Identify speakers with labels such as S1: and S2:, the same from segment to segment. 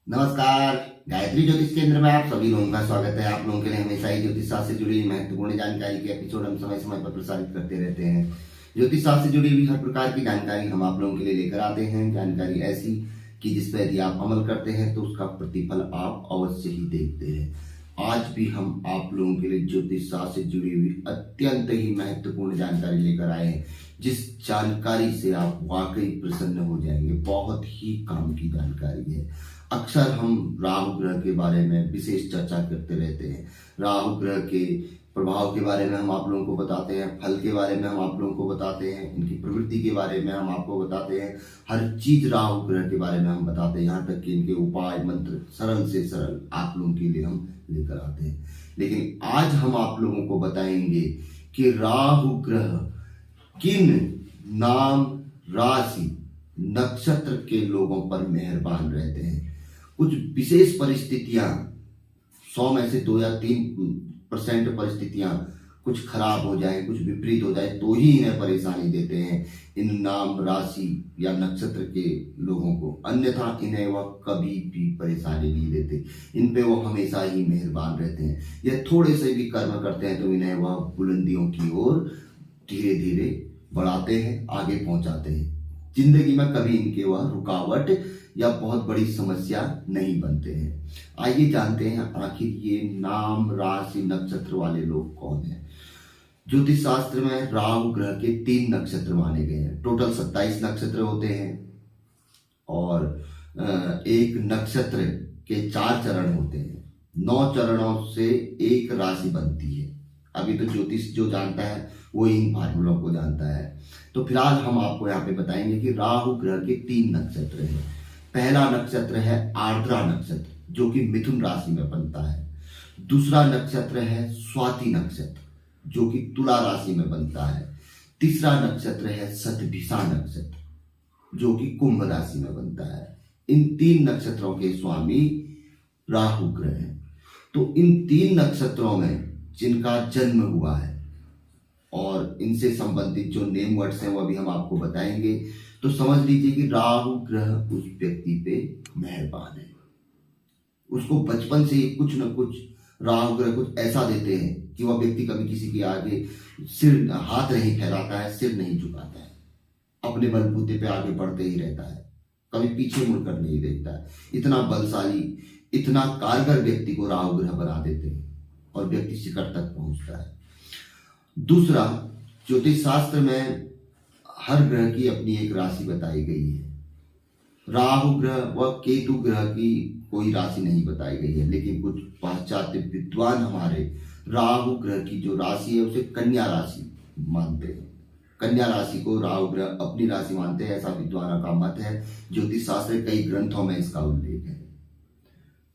S1: नमस्कार। गायत्री ज्योतिष केंद्र में आप सभी लोगों का स्वागत है। आप लोगों के लिए हमेशा ही ज्योतिष शास्त्र से जुड़ी महत्वपूर्ण जानकारी के एपिसोड हम समय समय पर प्रसारित करते रहते हैं। ज्योतिष शास्त्र से जुड़ी हुई हर प्रकार की जानकारी हम आप लोगों के लिए लेकर आते हैं। जानकारी ऐसी कि जिस पर यदि आप अमल करते हैं तो उसका प्रतिफल आप अवश्य ही देखते हैं। आज भी हम आप लोगों के लिए ज्योतिष शास्त्र से जुड़ी हुई अत्यंत ही महत्वपूर्ण जानकारी लेकर आए हैं, जिस जानकारी से आप वाकई प्रसन्न हो जाएंगे। बहुत ही काम की जानकारी है। अक्सर हम राहु ग्रह के बारे में विशेष चर्चा करते रहते हैं। राहु ग्रह के प्रभाव के बारे में हम आप लोगों को बताते हैं, फल के बारे में हम आप लोगों को बताते हैं, इनकी प्रवृत्ति के बारे में हम आपको बताते हैं। हर चीज राहु ग्रह के बारे में हम बताते हैं, यहाँ तक कि इनके उपाय मंत्र सरल से सरल आप लोगों के लिए हम लेकर आते हैं। लेकिन आज हम आप लोगों को बताएंगे कि राहु ग्रह किन नाम, राशि, नक्षत्र के लोगों पर मेहरबान रहते हैं। कुछ विशेष परिस्थितियां 100 में से 2 या 3% परिस्थितियां कुछ खराब हो जाए, कुछ विपरीत हो जाए तो ही इन्हें परेशानी देते हैं इन नाम, राशि या नक्षत्र के लोगों को। अन्यथा इन्हें वह कभी भी परेशानी नहीं देते। इन पे वो हमेशा ही मेहरबान रहते हैं। यह थोड़े से भी कर्म करते हैं तो इन्हें वह बुलंदियों की ओर धीरे धीरे बढ़ाते हैं, आगे पहुंचाते हैं। जिंदगी में कभी इनके वह रुकावट या बहुत बड़ी समस्या नहीं बनते हैं। आइए जानते हैं आखिर ये नाम, राशि, नक्षत्र वाले लोग कौन हैं। ज्योतिष शास्त्र में राहु ग्रह के 3 नक्षत्र माने गए हैं। टोटल 27 नक्षत्र होते हैं और एक नक्षत्र के 4 चरण होते हैं। 9 चरणों से एक राशि बनती है। अभी तो ज्योतिष जो जानता है वो इन फार्मूलों को जानता है। तो फिलहाल हम आपको यहाँ पे बताएंगे कि राहु ग्रह के 3 नक्षत्र हैं। पहला नक्षत्र है आर्द्रा नक्षत्र, जो कि मिथुन राशि में बनता है। दूसरा नक्षत्र है स्वाति नक्षत्र, जो कि तुला राशि में बनता है। तीसरा नक्षत्र है शतभिषा नक्षत्र, जो कि कुंभ राशि में बनता है। इन 3 नक्षत्रों के स्वामी राहु ग्रह हैं। तो इन 3 नक्षत्रों में जिनका जन्म हुआ है और इनसे संबंधित जो नेम वर्ड्स हैं वो भी हम आपको बताएंगे। तो समझ लीजिए कि राहु ग्रह उस व्यक्ति पे मेहरबान है। उसको बचपन से ही कुछ न कुछ राहु ग्रह कुछ ऐसा देते हैं कि वह व्यक्ति कभी किसी के आगे सिर, हाथ नहीं फैलाता है, सिर नहीं झुकाता है, अपने बलबूते पे आगे बढ़ते ही रहता है, कभी पीछे मुड़कर नहीं देखता है। इतना बलशाली, इतना कारगर व्यक्ति को राहु ग्रह बना देते हैं और व्यक्ति शिखर तक पहुंचता है। दूसरा, ज्योतिष शास्त्र में हर ग्रह की अपनी एक राशि बताई गई है। राहु ग्रह व केतु ग्रह की कोई राशि नहीं बताई गई है, लेकिन कुछ पाश्चात्य विद्वान हमारे राहु ग्रह की जो राशि है उसे कन्या राशि मानते हैं। कन्या राशि को राहु ग्रह अपनी राशि मानते हैं, ऐसा विद्वानों का मत है। ज्योतिष शास्त्र कई ग्रंथों में इसका उल्लेख है।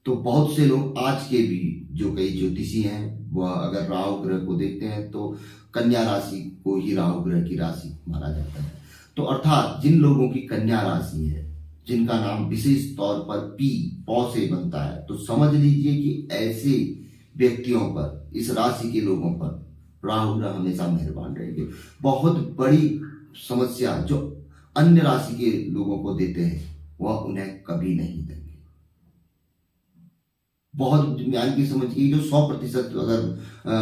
S1: तो बहुत से लोग आज के भी जो कई ज्योतिषी हैं वह अगर राहु ग्रह को देखते हैं तो कन्या राशि को ही राहु ग्रह की राशि माना जाता है। तो अर्थात जिन लोगों की कन्या राशि है, जिनका नाम विशेष तौर पर पौ से बनता है, तो समझ लीजिए कि ऐसे व्यक्तियों पर, इस राशि के लोगों पर राहु ग्रह हमेशा मेहरबान रहेंगे। बहुत बड़ी समस्या जो अन्य राशि के लोगों को देते हैं वह उन्हें कभी नहीं देंगे। बहुत ज्ञान की समझ की जो 100% अगर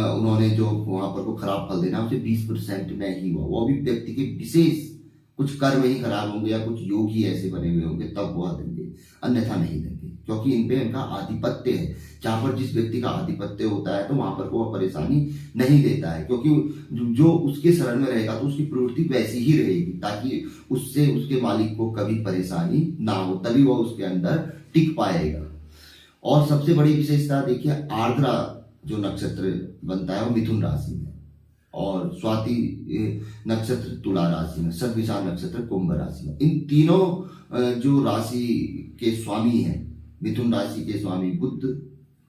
S1: उन्होंने जो वहां पर को खराब फल देना उसे 20% में ही हुआ, वो भी व्यक्ति के विशेष कुछ कर्म ही खराब होंगे या कुछ योग ही ऐसे बने हुए होंगे तब वह देंगे, अन्यथा नहीं देंगे। क्योंकि इन पे इनका आधिपत्य है। जहां पर जिस व्यक्ति का आधिपत्य होता है तो वहां पर को वह परेशानी नहीं देता है, क्योंकि जो उसके शरण में रहेगा तो उसकी प्रवृत्ति वैसी ही रहेगी ताकि उससे उसके मालिक को कभी परेशानी ना हो, तभी वह उसके अंदर टिक पाएगा। और सबसे बड़ी विशेषता देखिए, आर्द्रा जो नक्षत्र बनता है वो मिथुन राशि में, और स्वाति नक्षत्र तुला राशि में, शतभिषा नक्षत्र कुंभ राशि में। इन तीनों जो राशि के स्वामी हैं, मिथुन राशि के स्वामी बुध,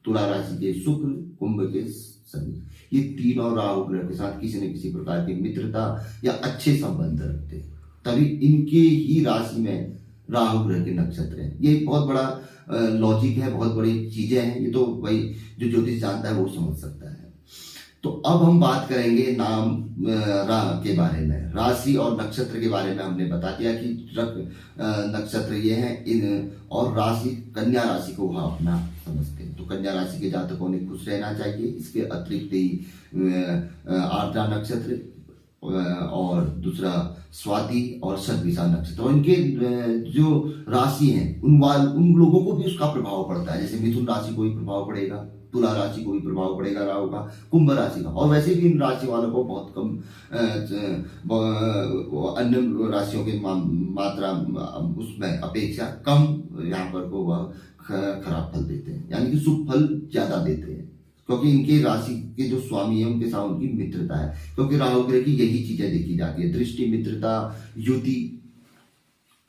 S1: तुला राशि के शुक्र, कुंभ के शनि, ये तीनों राहु ग्रह के साथ किसी न किसी प्रकार की मित्रता या अच्छे संबंध रखते हैं, तभी इनके ही राशि में राहु ग्रह के नक्षत्र हैं। ये बहुत बड़ा लॉजिक है, बहुत बड़ी चीजें हैं। ये तो भाई जो ज्योतिष जानता है वो समझ सकता है। तो अब हम बात करेंगे नाम रा के बारे में। राशि और नक्षत्र के बारे में हमने बता दिया कि नक्षत्र ये है इन, और राशि कन्या राशि को वह अपना समझते हैं। तो कन्या राशि के जातकों ने खुश रहना चाहिए। इसके अतिरिक्त ही आर्द्रा नक्षत्र और दूसरा स्वाति और शतभिषा नक्षत्र, और इनके जो राशि हैं उन लोगों को भी उसका प्रभाव पड़ता है। जैसे मिथुन राशि को भी प्रभाव पड़ेगा, तुला राशि को भी प्रभाव पड़ेगा राहु का, कुंभ राशि का, और वैसे भी इन राशि वालों को बहुत कम अन्य राशियों की मात्रा उसमें अपेक्षा कम यहाँ पर को वह खराब फल देते हैं, यानी कि शुभ फल ज्यादा देते हैं, क्योंकि इनके राशि के जो स्वामी है उनके साथ उनकी मित्रता है। क्योंकि राहु ग्रह की यही चीजें देखी जाती है, दृष्टि, मित्रता, युति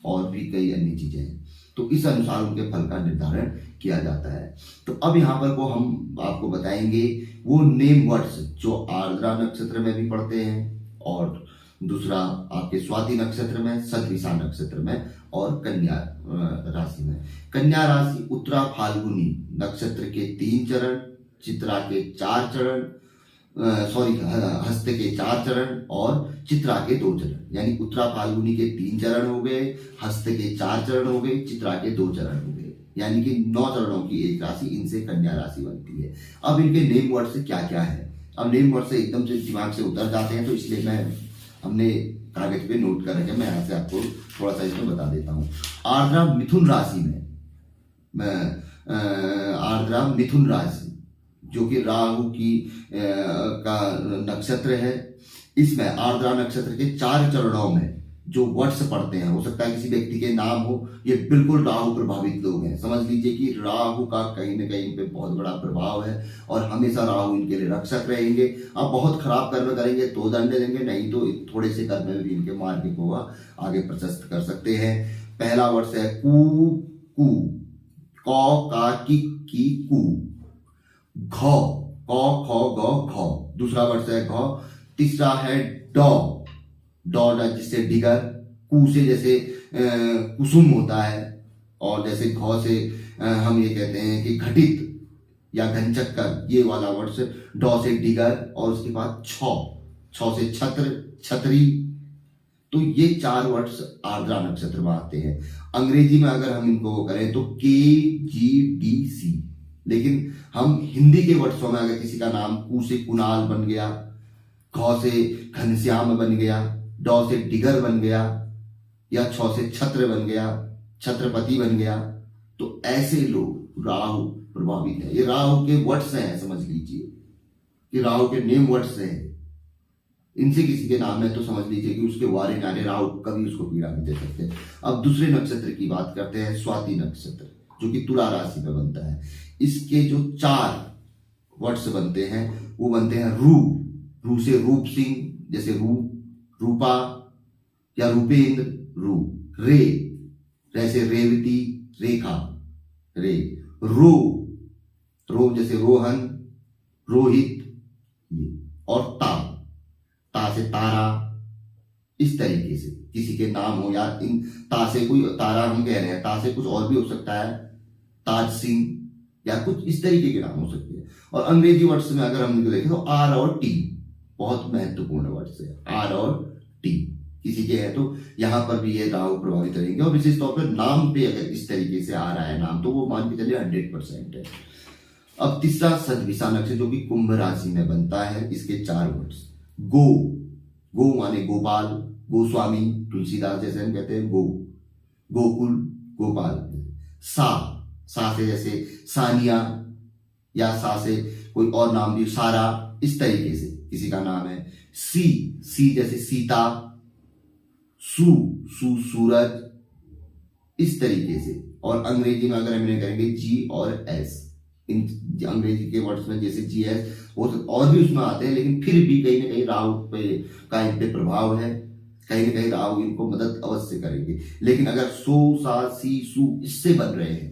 S1: और भी कई अन्य चीजें हैं। तो इस अनुसार उनके फल का निर्धारण किया जाता है। तो अब यहाँ पर को हम आपको बताएंगे वो नेम वर्ड्स जो आर्द्रा नक्षत्र में भी पढ़ते हैं, और दूसरा आपके स्वाति नक्षत्र में, शतभिषा नक्षत्र में, और कन्या राशि में। कन्या राशि उत्तरा फाल्गुनी नक्षत्र के 3 चरण, चित्रा के 4 चरण, हस्त के 4 चरण और चित्रा के 2 चरण, यानी उत्तरा फाल्गुनी के 3 चरण हो गए, हस्त के 4 चरण हो गए, चित्रा के 2 चरण हो गए, यानी कि 9 चरणों की एक राशि, इनसे कन्या राशि बनती है। अब इनके नेम वर्ड से क्या क्या है, अब नेम वर्ड से एकदम से दिमाग से उतर जाते हैं, तो इसलिए हमने कागज पे नोट कर रखे, मैं यहाँ से आपको थोड़ा सा इसमें बता देता हूँ। आर्द्रा मिथुन राशि में, आर्द्रा मिथुन राशि जो कि राहु की का नक्षत्र है, इसमें आर्द्रा नक्षत्र के 4 चरणों में जो वर्ड्स पढ़ते हैं, हो सकता है किसी व्यक्ति के नाम हो, ये बिल्कुल राहु प्रभावित लोग हैं। समझ लीजिए कि राहु का कहीं ना कहीं पे बहुत बड़ा प्रभाव है, और हमेशा राहु इनके लिए रक्षक रहेंगे। अब बहुत खराब कर्म करेंगे तो दंड देंगे, नहीं तो थोड़े से कर्म में भी इनके मार्ग को वह आगे प्रशस्त कर सकते हैं। पहला वर्ष है कू कू, कौ का की कू, घ कौ ख ग घ, दूसरा वर्ष है घ, तीसरा है डॉ, डॉ जिससे डिगर, कू से जैसे कुसुम होता है, और जैसे घ से हम ये कहते हैं कि घटित या घनचक्कर, ये वाला वर्ष डॉ से डिगर, और उसके बाद छ से छत्र, छतरी। तो ये 4 वर्ड्स आर्द्रा नक्षत्र में आते हैं। अंग्रेजी में अगर हम इनको करें तो KGDC, लेकिन हम हिंदी के वर्ड्सों में अगर किसी का नाम कू से कुणाल बन गया, घ से घनश्याम बन गया, डॉ से डिगर बन गया, या छ से छत्र बन गया, छत्रपति बन गया, तो ऐसे लोग राहु प्रभावित है। ये राहु के वर्ड्स हैं, समझ लीजिए कि राहु के नेम वर्ड्स हैं। इनसे किसी के नाम है तो समझ लीजिए कि उसके वारे नारे राहु कभी उसको पीड़ा नहीं दे सकते। अब दूसरे नक्षत्र की बात करते हैं, स्वाति नक्षत्र जो कि तुला राशि में बनता है। इसके जो 4 वर्ड्स बनते हैं वो बनते हैं रू से रूप सिंह, जैसे रूपा या रूपेंद्र, रे से रेवती, रेखा, रो जैसे रोहन, रोहित, और ता से तारा। इस तरीके से किसी के नाम हो, या इन ता से कोई तारा हम कह रहे हैं, ता से कुछ और भी हो सकता है, ताज सिंह, या कुछ इस तरीके के नाम हो सकते हैं। और अंग्रेजी वर्ड्स में अगर हम इनको देखें तो आर और टी बहुत महत्वपूर्ण वर्ड्स है, आर और टी किसी के है तो यहाँ पर भी ये राहु प्रभावित रहेंगे। और विशेष तौर पर नाम पे अगर इस तरीके से आ रहा है नाम, तो वो मान के चलिए 100% है। अब तीसरा शतभिषा नक्षत्र जो कि कुंभ राशि में बनता है, इसके 4 वर्ड्स गो माने गोपाल, गोस्वामी, तुलसीदास जैसे हम कहते हैं गोकुल, गोपाल। सा से जैसे सानिया, या सा से कोई और नाम भी, सारा, इस तरीके से किसी का नाम है। सी जैसे सीता, सूरज, इस तरीके से। और अंग्रेजी में अगर हम इन्हें करेंगे जी और एस, इन अंग्रेजी के वर्ड्स में जैसे जी एस और भी उसमें आते हैं, लेकिन फिर भी कहीं ना कहीं राहु का इन पे प्रभाव है, कहीं ना कहीं राहु इनको मदद अवश्य करेंगे। लेकिन अगर सो, सा, सी, सू इससे बन रहे हैं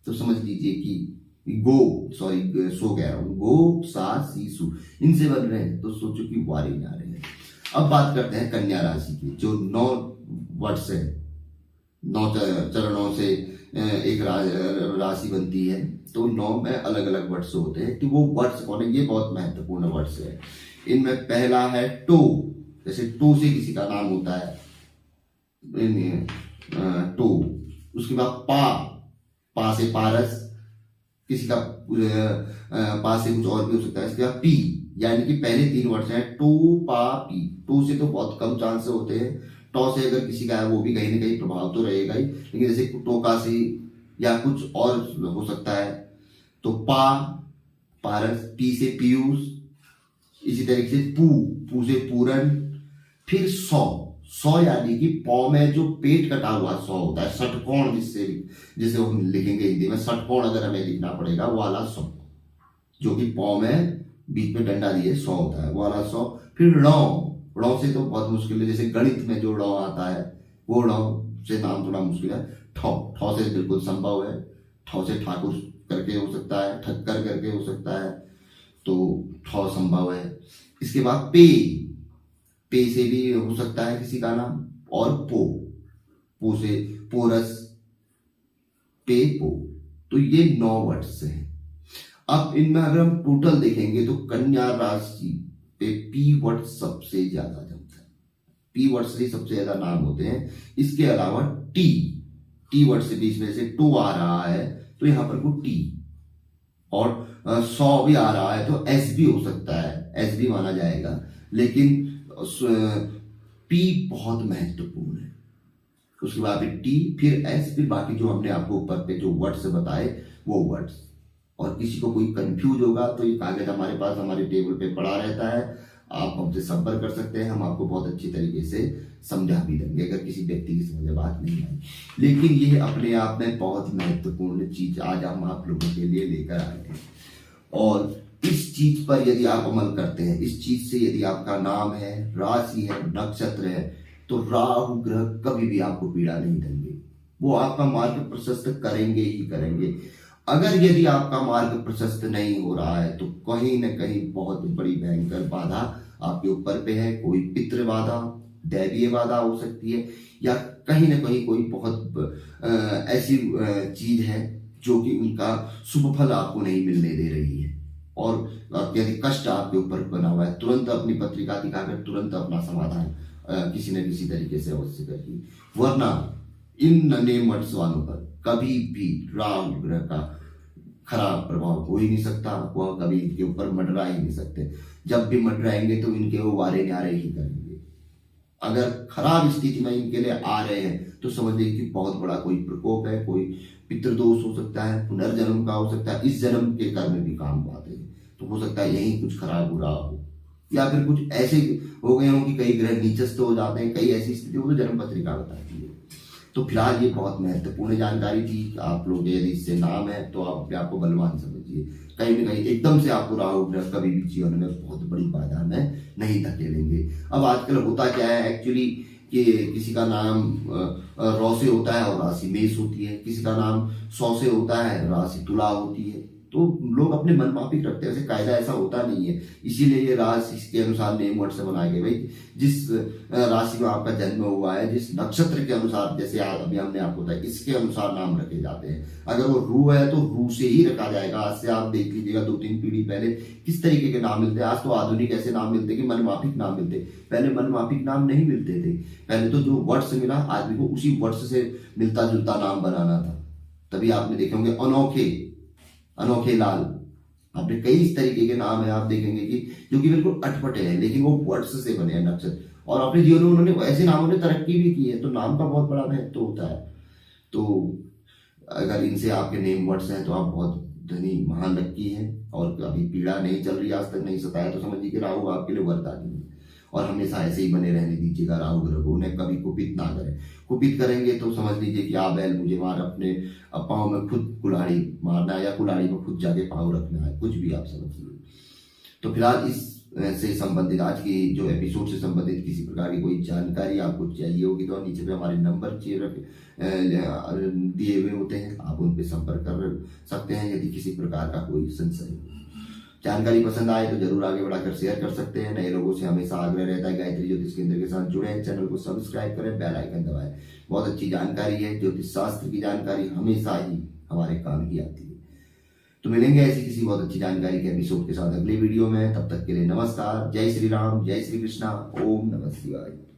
S1: तो समझ लीजिए कि सो कह रहा हूं, गो, सा, सी, सू इनसे बन रहे हैं तो सोचो कि वारे नहीं आ रहे हैं। अब बात करते हैं कन्या राशि की, जो 9 वर्ड्स है, 9 चरणों से एक राशि बनती है। तो 9 में अलग अलग वर्ड्स होते हैं। तो वो वर्ड्स कौन है, ये बहुत महत्वपूर्ण वर्ड्स है। इनमें पहला है टो। जैसे टो से किसी का नाम होता है टो। उसके बाद पा से पारस, किसी का पा से कुछ और भी हो सकता है। इसके बाद पी, यानी कि पहले 3 वर्ड्स हैं टो पा पी। टो से तो बहुत कम चांस होते हैं। टॉ से अगर किसी का है वो भी कहीं ना कहीं प्रभाव तो रहेगा ही, लेकिन जैसे टोका से या कुछ और हो सकता है। तो पारस, पी से पीयूष, इसी तरीके से पू से पूरन। फिर सौ यानी कि पौ में जो पेट कटा हुआ सौ होता है, षटकोण जिसे हम लिखेंगे हिंदी में, षटकोण अगर हमें लिखना पड़ेगा वो वाला सौ, जो कि पौ में बीच में डंडा दिए 100 होता है, वो वाला 100। फिर ड़ से तो बहुत मुश्किल है। जैसे गणित में जो ड़ आता है वो ड़ से नाम थोड़ा मुश्किल है। ठौ से बिल्कुल संभव है। ठौ से ठाकुर करके हो सकता है, ठक्कर करके हो सकता है, तो ठौ संभव है। इसके बाद पे से भी हो सकता है किसी का नाम। और पो से पोरस, पो। तो ये 9 वर्ड्स हैं। अब इनमें अगर हम टोटल देखेंगे तो कन्या राशि पे पी वर्ड सबसे ज्यादा जमता है। पी वर्ड से सबसे ज्यादा नाम होते हैं। इसके अलावा टी वर्ड से बीच में से टू आ रहा है तो यहां पर को टी, और 100 भी आ रहा है तो एस भी हो सकता है, एस भी माना जाएगा। लेकिन पी बहुत महत्वपूर्ण है। उसके बाद टी, फिर एस, फिर बाकी जो हमने आपको ऊपर पे जो वर्ड्स बताए वो वर्ड्स। और किसी को कोई कंफ्यूज होगा तो ये कागज हमारे पास हमारे टेबल पे पड़ा रहता है, आप हमसे संपर्क कर सकते हैं। हम आपको बहुत अच्छी तरीके से समझा भी देंगे अगर किसी व्यक्ति की समझ में बात नहीं आई। लेकिन ये अपने आप में बहुत महत्वपूर्ण चीज आज हम आप लोगों के लिए लेकर आए हैं। और इस चीज पर यदि आप अमल करते हैं, इस चीज से यदि आपका नाम है, राशि है, नक्षत्र है, तो राहु ग्रह कभी भी आपको पीड़ा नहीं देंगे। वो आपका मार्ग प्रशस्त करेंगे ही करेंगे। अगर यदि आपका मार्ग प्रशस्त नहीं हो रहा है तो कहीं ना कहीं बहुत बड़ी भयंकर बाधा आपके ऊपर पे है। कोई पितृ बाधा, दैवीय बाधा हो सकती है, या कहीं ना कहीं कोई बहुत ऐसी चीज है जो कि उनका शुभ फल आपको नहीं मिलने दे रही है। और यदि कष्ट आपके ऊपर बना हुआ है, तुरंत अपनी पत्रिका दिखाकर तुरंत अपना समाधान किसी न किसी तरीके से अवश्य करिए। वरना इन नेम वर्ड्स वालों पर कभी भी राहु ग्रह का खराब प्रभाव हो ही नहीं सकता। वो कभी इनके ऊपर मंडरा ही नहीं सकते। जब भी मंडराएंगे तो इनके वो वारे न्यारे ही करेंगे। अगर खराब स्थिति में इनके लिए आ रहे हैं तो समझ लीजिए कि बहुत बड़ा कोई प्रकोप है, कोई पितृदोष हो सकता है, पुनर्जन्म का हो सकता है, इस जन्म के कर्म भी काम आते हैं। तो हो सकता है यही कुछ खराब हो रहा हो, या फिर कुछ ऐसे हो गए हो कि कई ग्रह नीचस्थ हो जाते हैं, कई ऐसी स्थिति हो तो जन्म पत्रिका बताती है। तो फिलहाल ये बहुत महत्वपूर्ण जानकारी थी। आप लोग यदि इससे नाम है तो आप अपने आप को बलवान समझिए। कहीं ना कहीं एकदम से आपको राहु ग्रह कभी भी जीवन में बहुत बड़ी बाधा में नहीं धकेलेंगे। अब आजकल होता क्या है एक्चुअली कि किसी का नाम रौ से होता है और राशि मेष होती है, किसी का नाम 100 से होता है, राशि तुला होती है। तो लोग अपने मन माफिक रखते हैं, वैसे कायदा ऐसा होता नहीं है। इसीलिए ये राशि के अनुसार नेम वर्ड से बनाए गए। भाई जिस राशि में आपका जन्म हुआ है, जिस नक्षत्र के अनुसार, जैसे अभी हमने आपको बताया, इसके अनुसार नाम रखे जाते हैं। अगर वो रू है तो रू से ही रखा जाएगा। आज से आप देख लीजिएगा 2-3 पीढ़ी पहले किस तरीके के नाम मिलते हैं। आज तो आधुनिक ऐसे नाम मिलते कि मनमाफिक नाम मिलते। पहले मनमाफिक नाम नहीं मिलते थे। पहले तो जो वर्ड्स मिला आदमी को उसी वर्ड्स से मिलता जुलता नाम बनाना था। तभी आपने देखे होंगे अनोखे लाल, आपने कई इस तरीके के नाम है आप देखेंगे कि जो कि बिल्कुल अटपटे हैं, लेकिन वो वर्ड्स से बने हैं नक्षत्र। और अपने जीवन में उन्होंने ऐसे नामों ने तरक्की भी की है। तो नाम का बहुत बड़ा महत्व होता है। तो अगर इनसे आपके नेम वर्ड्स हैं तो आप बहुत धनी महान लक्की हैं, और अभी पीड़ा नहीं चल रही, आज तक नहीं सताया, तो समझिए कि राहु आपके लिए वरदानी है। और हमेशा ऐसे ही बने रहने दीजिएगा राहु ग्रह को। उन्हें कभी कुपित ना करें। कुपित करेंगे तो समझ लीजिए कि आप बैल मुझे मार, अपने पाँव में खुद कुल्हाड़ी मारना है, या कुल्हाड़ी में खुद जाके पाँव रखना है, कुछ भी आप समझिए। तो फिलहाल इस से संबंधित आज की जो एपिसोड से संबंधित किसी प्रकार की कोई जानकारी आपको चाहिए होगी तो नीचे पे हमारे नंबर दिए हुए होते हैं, आप उन पर संपर्क कर सकते हैं यदि किसी प्रकार का कोई संशय हो। जानकारी पसंद आए तो जरूर आगे बढ़ाकर शेयर कर सकते हैं। नए लोगों से हमेशा आग्रह रहता है गायत्री ज्योतिष केंद्र के साथ जुड़े, चैनल को सब्सक्राइब करें, बेल आइकन दबाएं। बहुत अच्छी जानकारी है, ज्योतिष शास्त्र की जानकारी हमेशा ही हमारे काम ही आती है। तो मिलेंगे ऐसी किसी बहुत अच्छी जानकारी के एपिसोड के साथ अगले वीडियो में। तब तक के लिए नमस्कार, जय श्री राम, जय श्री कृष्णा, ओम नमः शिवाय।